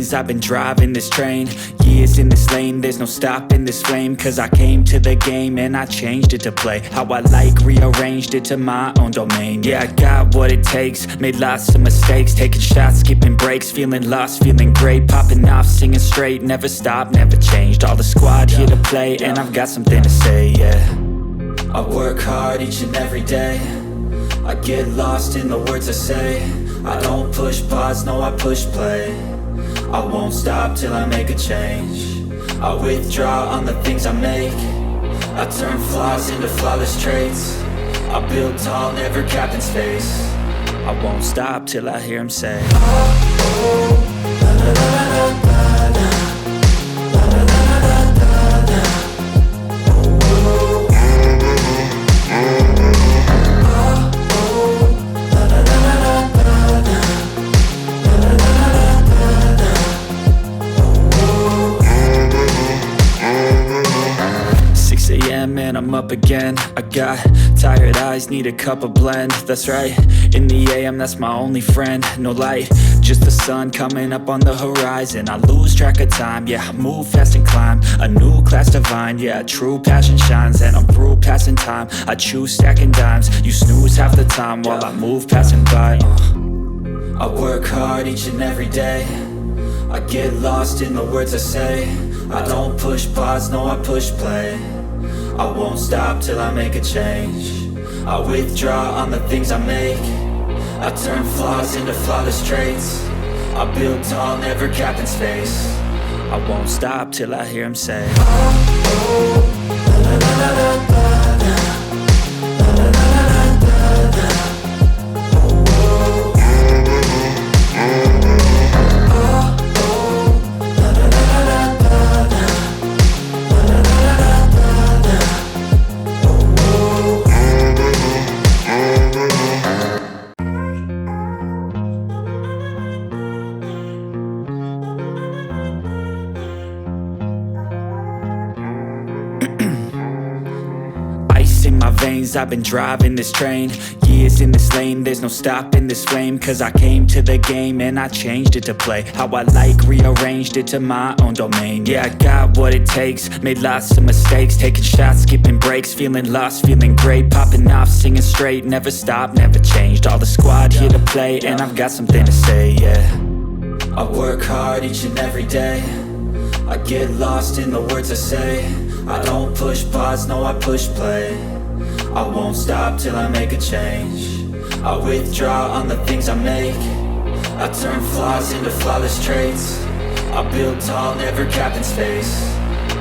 veins, I've been driving this train. Years in this lane, there's no stopping this flame. Cause I came to the game and I changed it to play how I like, rearranged it to my own domain. Yeah, I got what it takes, made lots of mistakes, taking shots, skipping breaks, feeling lost, feeling great, popping off, singing straight, never stopped, never changed. All the squad here to play and I've got something to say, yeah. I work hard each and every day, I get lost in the words I say. I don't push pause, no I push play. I won't stop till I make a change. I withdraw on the things I make. I turn flaws into flawless traits. I build tall, never capped in space. I won't stop till I hear him say, oh, oh, la, la, la, la, la, la. And I'm up again. I got tired eyes, need a cup of blend. That's right, in the AM, that's my only friend. No light, just the sun coming up on the horizon. I lose track of time, yeah, I move fast and climb a new class divine, yeah, true passion shines. And I'm through passing time, I choose stacking dimes. You snooze half the time while I move passing by. I work hard each and every day, I get lost in the words I say. I don't push pause, no I push play. I won't stop till I make a change. I withdraw on the things I make. I turn flaws into flawless traits. I build tall, never capped in space. I won't stop till I hear him say, oh, oh, la, la, la, la, la, la. In my veins, I've been driving this train. Years in this lane, there's no stopping this flame. Cause I came to the game and I changed it to play how I like, rearranged it to my own domain. Yeah, I got what it takes, made lots of mistakes, taking shots, skipping breaks, feeling lost, feeling great, popping off, singing straight, never stopped, never changed. All the squad here to play and I've got something to say, yeah. I work hard each and every day, I get lost in the words I say. I don't push pause, no I push play. I won't stop till I make a change. I withdraw on the things I make. I turn flaws into flawless traits. I build tall, never capped in space.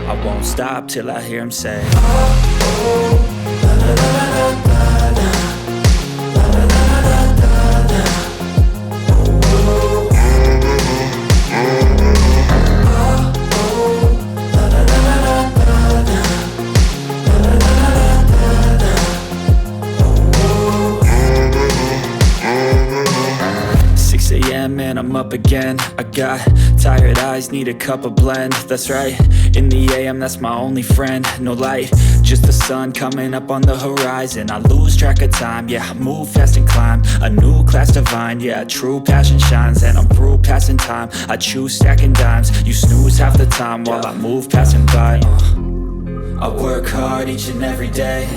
I won't stop till I hear him say, oh, oh, la, la, la, la, la, la. And I'm up again. I got tired eyes, need a cup of blend. That's right, in the AM, that's my only friend. No light, just the sun coming up on the horizon. I lose track of time, yeah, I move fast and climb a new class divine, yeah, true passion shines. And I'm through passing time, I choose stacking dimes. You snooze half the time while I move passing by. I work hard each and every day,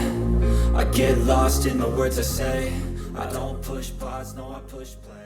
I get lost in the words I say. I don't push pause, no I push play.